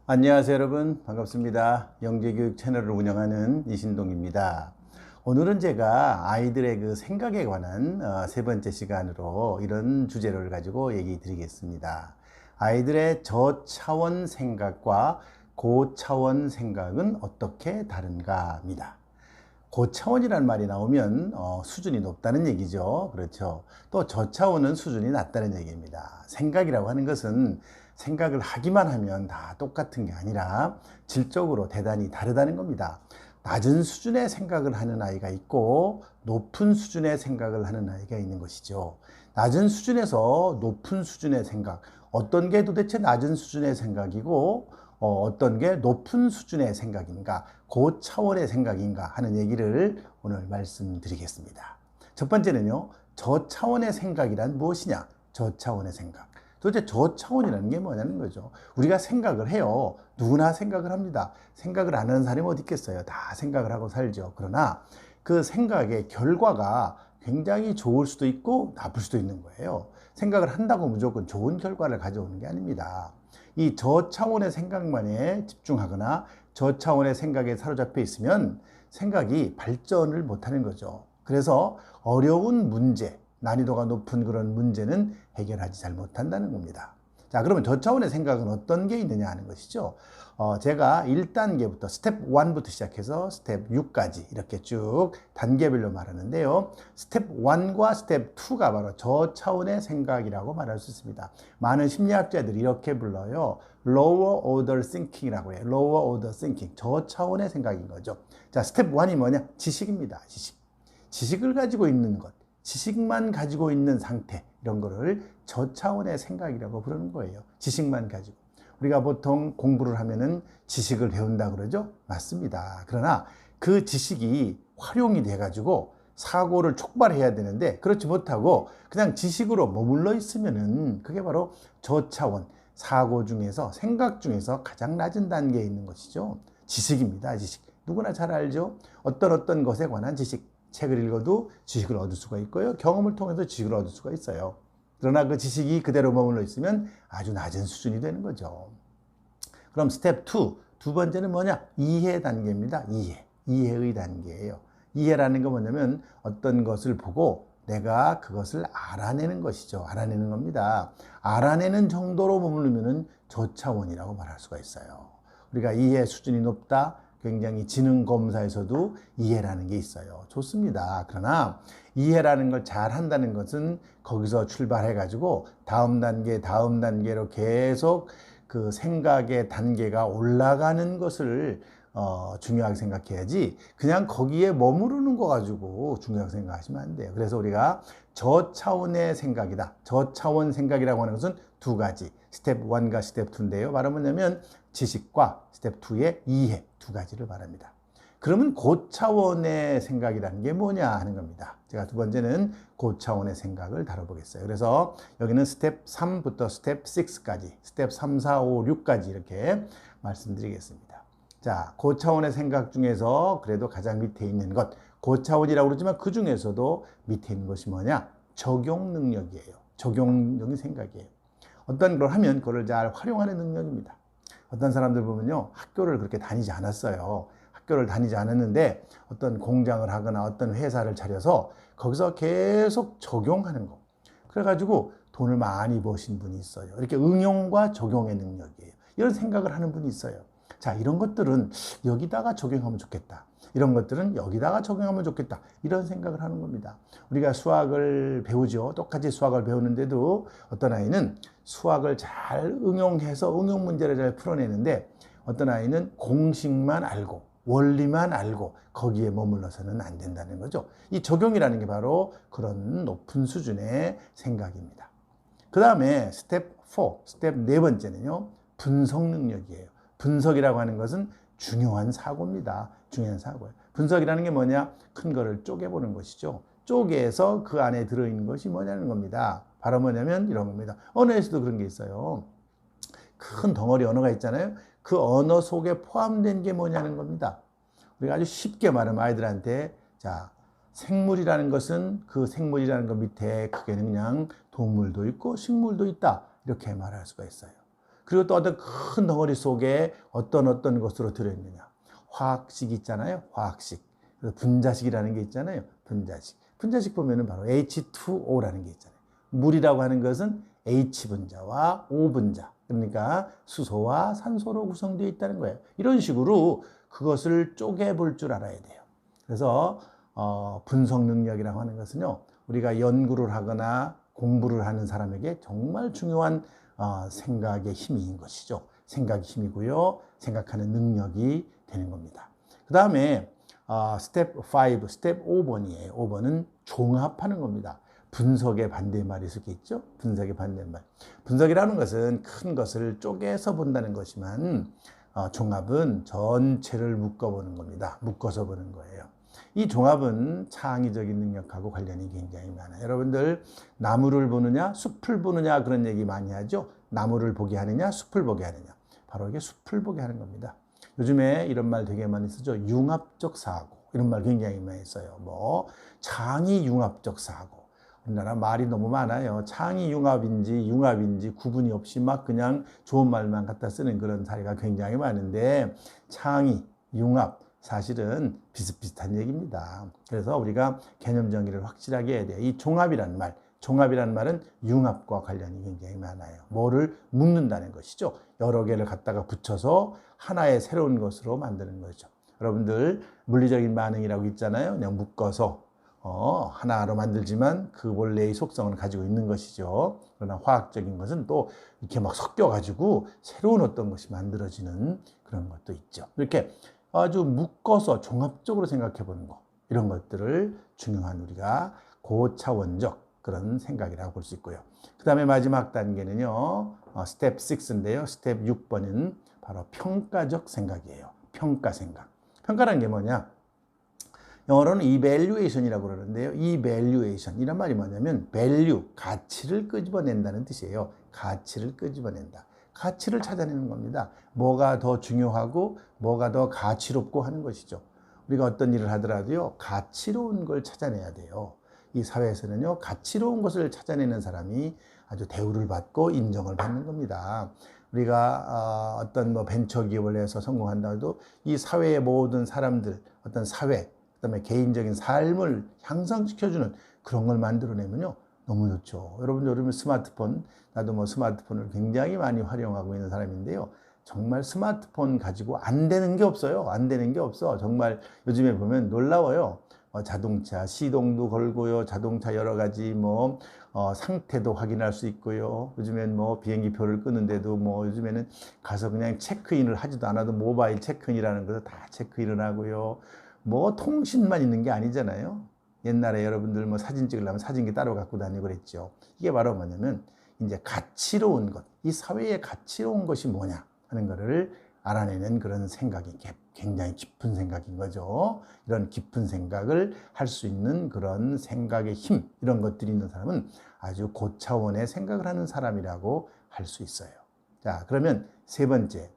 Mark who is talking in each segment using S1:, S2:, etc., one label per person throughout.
S1: 안녕하세요 여러분, 반갑습니다. 영재교육 채널을 운영하는 이신동입니다. 오늘은 제가 아이들의 그 생각에 관한 세 번째 시간으로 이런 주제를 가지고 얘기 드리겠습니다. 아이들의 저차원 생각과 고차원 생각은 어떻게 다른가입니다. 고차원이라는 말이 나오면 수준이 높다는 얘기죠. 그렇죠. 또 저차원은 수준이 낮다는 얘기입니다. 생각이라고 하는 것은 생각을 하기만 하면 다 똑같은 게 아니라 질적으로 대단히 다르다는 겁니다. 낮은 수준의 생각을 하는 아이가 있고 높은 수준의 생각을 하는 아이가 있는 것이죠. 낮은 수준에서 높은 수준의 생각, 어떤 게 도대체 낮은 수준의 생각이고 어떤 게 높은 수준의 생각인가, 고차원의 생각인가 하는 얘기를 오늘 말씀드리겠습니다. 첫 번째는요, 저차원의 생각이란 무엇이냐? 저차원의 생각. 도대체 저차원이라는 게 뭐냐는 거죠. 우리가 생각을 해요. 누구나 생각을 합니다. 생각을 안 하는 사람이 어디 있겠어요. 다 생각을 하고 살죠. 그러나 그 생각의 결과가 굉장히 좋을 수도 있고 나쁠 수도 있는 거예요. 생각을 한다고 무조건 좋은 결과를 가져오는 게 아닙니다. 이 저차원의 생각만에 집중하거나 저차원의 생각에 사로잡혀 있으면 생각이 발전을 못하는 거죠. 그래서 어려운 문제, 난이도가 높은 그런 문제는 해결하지 잘 못한다는 겁니다. 자, 그러면 저차원의 생각은 어떤 게 있느냐 하는 것이죠. 제가 1단계부터 스텝 1부터 시작해서 스텝 6까지 이렇게 쭉 단계별로 말하는데요. 스텝 1과 스텝 2가 바로 저차원의 생각이라고 말할 수 있습니다. 많은 심리학자들이 이렇게 불러요. Lower Order Thinking이라고 해요. Lower Order Thinking. 저차원의 생각인 거죠. 자, 스텝 1이 뭐냐? 지식입니다. 지식. 지식을 가지고 있는 것. 지식만 가지고 있는 상태, 이런 거를 저차원의 생각이라고 부르는 거예요. 지식만 가지고. 우리가 보통 공부를 하면은 지식을 배운다 그러죠? 맞습니다. 그러나 그 지식이 활용이 돼가지고 사고를 촉발해야 되는데 그렇지 못하고 그냥 지식으로 머물러 있으면은 그게 바로 저차원, 사고 중에서, 생각 중에서 가장 낮은 단계에 있는 것이죠. 지식입니다. 지식. 누구나 잘 알죠? 어떤 것에 관한 지식. 책을 읽어도 지식을 얻을 수가 있고요. 경험을 통해서 지식을 얻을 수가 있어요. 그러나 그 지식이 그대로 머물러 있으면 아주 낮은 수준이 되는 거죠. 그럼 스텝 2, 두 번째는 뭐냐? 이해 단계입니다. 이해의 단계예요. 이해라는 건 뭐냐면 어떤 것을 보고 내가 그것을 알아내는 것이죠. 알아내는 겁니다. 알아내는 정도로 머무르면 저차원이라고 말할 수가 있어요. 우리가 이해 수준이 높다, 굉장히 지능 검사에서도 이해라는 게 있어요. 좋습니다. 그러나 이해라는 걸 잘 한다는 것은 거기서 출발해 가지고 다음 단계로 계속 그 생각의 단계가 올라가는 것을 중요하게 생각해야지 그냥 거기에 머무르는 거 가지고 중요하게 생각하시면 안 돼요. 그래서 우리가 저차원의 생각이다. 저차원 생각이라고 하는 것은 두 가지. 스텝 1과 스텝 2인데요. 바로 뭐냐면 지식과 스텝 2의 이해 두 가지를 말합니다. 그러면 고차원의 생각이라는 게 뭐냐 하는 겁니다. 제가 두 번째는 고차원의 생각을 다뤄보겠어요. 그래서 여기는 스텝 3부터 스텝 6까지, 스텝 3, 4, 5, 6까지 이렇게 말씀드리겠습니다. 자, 고차원의 생각 중에서 그래도 가장 밑에 있는 것, 고차원이라고 그러지만 그 중에서도 밑에 있는 것이 뭐냐? 적용 능력이에요. 적용적인 생각이에요. 어떤 걸 하면 그걸 잘 활용하는 능력입니다. 어떤 사람들 보면요, 학교를 그렇게 다니지 않았어요. 학교를 다니지 않았는데 어떤 공장을 하거나 어떤 회사를 차려서 거기서 계속 적용하는 거. 그래가지고 돈을 많이 버신 분이 있어요. 이렇게 응용과 적용의 능력이에요. 이런 생각을 하는 분이 있어요. 자, 이런 것들은 여기다가 적용하면 좋겠다. 이런 것들은 여기다가 적용하면 좋겠다. 이런 생각을 하는 겁니다. 우리가 수학을 배우죠. 똑같이 수학을 배우는데도 어떤 아이는 수학을 잘 응용해서 응용 문제를 잘 풀어내는데 어떤 아이는 공식만 알고 원리만 알고 거기에 머물러서는 안 된다는 거죠. 이 적용이라는 게 바로 그런 높은 수준의 생각입니다. 그 다음에 스텝 4, 스텝 네 번째는요, 분석 능력이에요. 분석이라고 하는 것은 중요한 사고입니다. 중요한 사고예요. 분석이라는 게 뭐냐? 큰 거를 쪼개보는 것이죠. 쪼개서 그 안에 들어있는 것이 뭐냐는 겁니다. 바로 뭐냐면 이런 겁니다. 언어에서도 그런 게 있어요. 큰 덩어리 언어가 있잖아요. 그 언어 속에 포함된 게 뭐냐는 겁니다. 우리가 아주 쉽게 말하면 아이들한테, 자, 생물이라는 것은 그 생물이라는 것 밑에 크게는 그냥 동물도 있고 식물도 있다. 이렇게 말할 수가 있어요. 그리고 또 어떤 큰 덩어리 속에 어떤 것으로 들어있느냐. 화학식 있잖아요. 화학식. 그래서 분자식이라는 게 있잖아요. 분자식. 분자식 보면은 바로 H2O라는 게 있잖아요. 물이라고 하는 것은 H분자와 O분자. 그러니까 수소와 산소로 구성되어 있다는 거예요. 이런 식으로 그것을 쪼개볼 줄 알아야 돼요. 그래서 분석 능력이라고 하는 것은요, 우리가 연구를 하거나 공부를 하는 사람에게 정말 중요한 생각의 힘인 것이죠. 생각의 힘이고요. 생각하는 능력이 되는 겁니다. 그 다음에 스텝 5, 스텝 5번이에요. 5번은 종합하는 겁니다. 분석의 반대말이 있겠죠? 분석의 반대말. 분석이라는 것은 큰 것을 쪼개서 본다는 것이지만 종합은 전체를 묶어보는 겁니다. 묶어서 보는 거예요. 이 종합은 창의적인 능력하고 관련이 굉장히 많아요. 여러분들 나무를 보느냐 숲을 보느냐 그런 얘기 많이 하죠. 나무를 보게 하느냐 숲을 보게 하느냐. 바로 이게 숲을 보게 하는 겁니다. 요즘에 이런 말 되게 많이 쓰죠. 융합적 사고 이런 말 굉장히 많이 써요. 뭐 창의융합적 사고. 우리나라 말이 너무 많아요. 창의융합인지 융합인지 구분이 없이 막 그냥 좋은 말만 갖다 쓰는 그런 사례가 굉장히 많은데 창의, 융합 사실은 비슷비슷한 얘기입니다. 그래서 우리가 개념 정의를 확실하게 해야 돼요. 이 종합이란 말은 융합과 관련이 굉장히 많아요. 뭐를 묶는다는 것이죠. 여러 개를 갖다가 붙여서 하나의 새로운 것으로 만드는 거죠. 여러분들 물리적인 반응이라고 있잖아요. 그냥 묶어서 하나로 만들지만 그 원래의 속성을 가지고 있는 것이죠. 그러나 화학적인 것은 또 이렇게 막 섞여가지고 새로운 어떤 것이 만들어지는 그런 것도 있죠. 이렇게 아주 묶어서 종합적으로 생각해 보는 거, 이런 것들을 중요한 우리가 고차원적 그런 생각이라고 볼 수 있고요. 그 다음에 마지막 단계는요, 스텝 6인데요. 스텝 6번은 바로 평가적 생각이에요. 평가 생각. 평가라는 게 뭐냐? 영어로는 evaluation이라고 그러는데요. evaluation 이란 말이 뭐냐면 value, 가치를 끄집어낸다는 뜻이에요. 가치를 끄집어낸다. 가치를 찾아내는 겁니다. 뭐가 더 중요하고 뭐가 더 가치롭고 하는 것이죠. 우리가 어떤 일을 하더라도요, 가치로운 걸 찾아내야 돼요. 이 사회에서는요, 가치로운 것을 찾아내는 사람이 아주 대우를 받고 인정을 받는 겁니다. 우리가 어떤 뭐 벤처기업을 해서 성공한다 해도 이 사회의 모든 사람들, 어떤 사회, 그다음에 개인적인 삶을 향상시켜주는 그런 걸 만들어내면요, 너무 좋죠. 여러분 스마트폰, 나도 뭐 스마트폰을 굉장히 많이 활용하고 있는 사람인데요. 정말 스마트폰 가지고 안 되는 게 없어요. 안 되는 게 없어. 정말 요즘에 보면 놀라워요. 자동차 시동도 걸고요. 자동차 여러 가지 뭐 상태도 확인할 수 있고요. 요즘엔 뭐 비행기 표를 끄는데도 뭐 요즘에는 가서 그냥 체크인을 하지도 않아도 모바일 체크인이라는 것을 다 체크인을 하고요. 뭐 통신만 있는 게 아니잖아요. 옛날에 여러분들 뭐 사진 찍으려면 사진기 따로 갖고 다니고 그랬죠. 이게 바로 뭐냐면 이제 가치로운 것, 이 사회의 가치로운 것이 뭐냐 하는 거를 알아내는 그런 생각이 굉장히 깊은 생각인 거죠. 이런 깊은 생각을 할 수 있는 그런 생각의 힘, 이런 것들이 있는 사람은 아주 고차원의 생각을 하는 사람이라고 할 수 있어요. 자, 그러면 세 번째.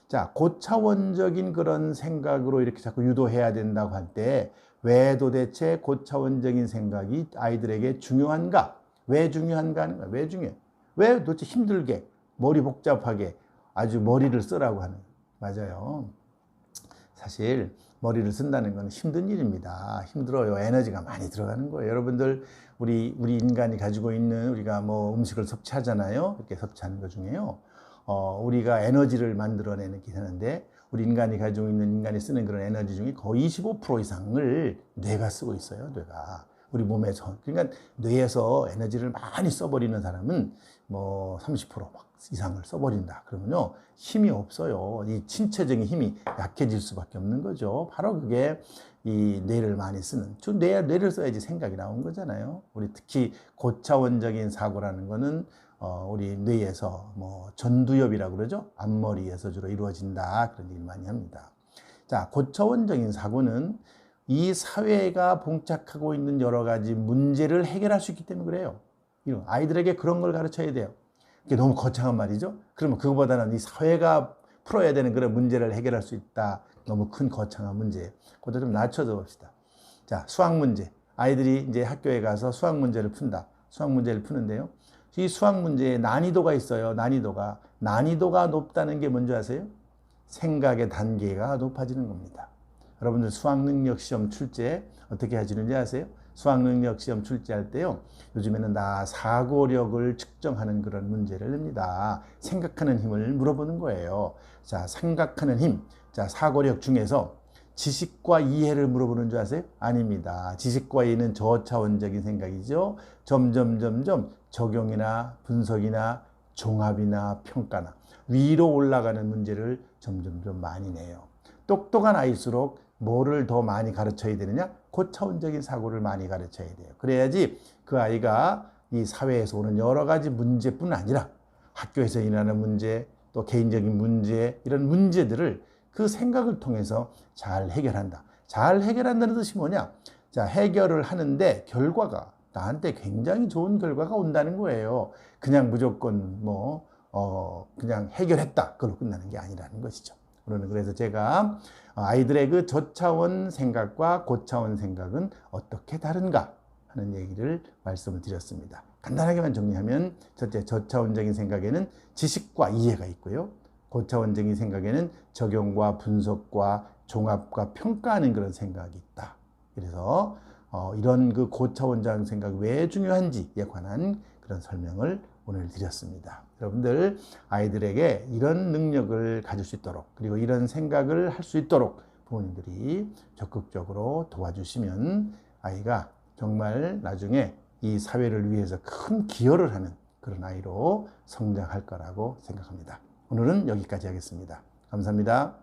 S1: 자, 고차원적인 그런 생각으로 이렇게 자꾸 유도해야 된다고 할 때 왜 도대체 고차원적인 생각이 아이들에게 중요한가? 왜 중요한가 하는 거야. 왜 중요해? 왜 도대체 힘들게, 머리 복잡하게 아주 머리를 쓰라고 하는 거야. 맞아요. 사실 머리를 쓴다는 건 힘든 일입니다. 힘들어요. 에너지가 많이 들어가는 거예요. 여러분들 우리 인간이 가지고 있는 우리가 뭐 음식을 섭취하잖아요. 이렇게 섭취하는 것 중에요. 우리가 에너지를 만들어내는 게 되는데 우리 인간이 가지고 있는 인간이 쓰는 그런 에너지 중에 거의 25% 이상을 뇌가 쓰고 있어요. 뇌가. 우리 몸에서. 그러니까 뇌에서 에너지를 많이 써버리는 사람은 뭐 30%막 이상을 써버린다. 그러면요, 힘이 없어요. 이 신체적인 힘이 약해질 수밖에 없는 거죠. 바로 그게 이 뇌를 많이 쓰는. 뇌를 써야지 생각이 나온 거잖아요. 우리 특히 고차원적인 사고라는 거는 우리 뇌에서 뭐 전두엽이라고 그러죠. 앞머리에서 주로 이루어진다. 그런 얘기를 많이 합니다. 자, 고차원적인 사고는 이 사회가 봉착하고 있는 여러 가지 문제를 해결할 수 있기 때문에 그래요. 아이들에게 그런 걸 가르쳐야 돼요. 이게 너무 거창한 말이죠. 그러면 그거보다는 이 사회가 풀어야 되는 그런 문제를 해결할 수 있다. 너무 큰 거창한 문제. 그것도 좀 낮춰서 봅시다. 자, 수학 문제. 아이들이 이제 학교에 가서 수학 문제를 푼다. 수학 문제를 푸는데요. 이 수학 문제에 난이도가 있어요. 난이도가 높다는 게 뭔지 아세요? 생각의 단계가 높아지는 겁니다. 여러분들 수학능력 시험 출제 어떻게 하시는지 아세요? 수학능력 시험 출제할 때요, 요즘에는 다 사고력을 측정하는 그런 문제를 냅니다. 생각하는 힘을 물어보는 거예요. 자, 생각하는 힘. 자, 사고력 중에서 지식과 이해를 물어보는 줄 아세요? 아닙니다. 지식과 이해는 저차원적인 생각이죠. 점점 적용이나 분석이나 종합이나 평가나 위로 올라가는 문제를 점점 많이 내요. 똑똑한 아이일수록 뭐를 더 많이 가르쳐야 되느냐? 고차원적인 사고를 많이 가르쳐야 돼요. 그래야지 그 아이가 이 사회에서 오는 여러 가지 문제뿐 아니라 학교에서 일어나는 문제, 또 개인적인 문제, 이런 문제들을 그 생각을 통해서 잘 해결한다. 잘 해결한다는 뜻이 뭐냐? 자, 해결을 하는데 결과가 나한테 굉장히 좋은 결과가 온다는 거예요. 그냥 무조건 그냥 해결했다. 그걸로 끝나는 게 아니라는 것이죠. 그래서 제가 아이들의 그 저차원 생각과 고차원 생각은 어떻게 다른가 하는 얘기를 말씀을 드렸습니다. 간단하게만 정리하면, 첫째, 저차원적인 생각에는 지식과 이해가 있고요. 고차원적인 생각에는 적용과 분석과 종합과 평가하는 그런 생각이 있다. 그래서 이런 그 고차원적인 생각이 왜 중요한지에 관한 그런 설명을 오늘 드렸습니다. 여러분들 아이들에게 이런 능력을 가질 수 있도록, 그리고 이런 생각을 할 수 있도록 부모님들이 적극적으로 도와주시면 아이가 정말 나중에 이 사회를 위해서 큰 기여를 하는 그런 아이로 성장할 거라고 생각합니다. 오늘은 여기까지 하겠습니다. 감사합니다.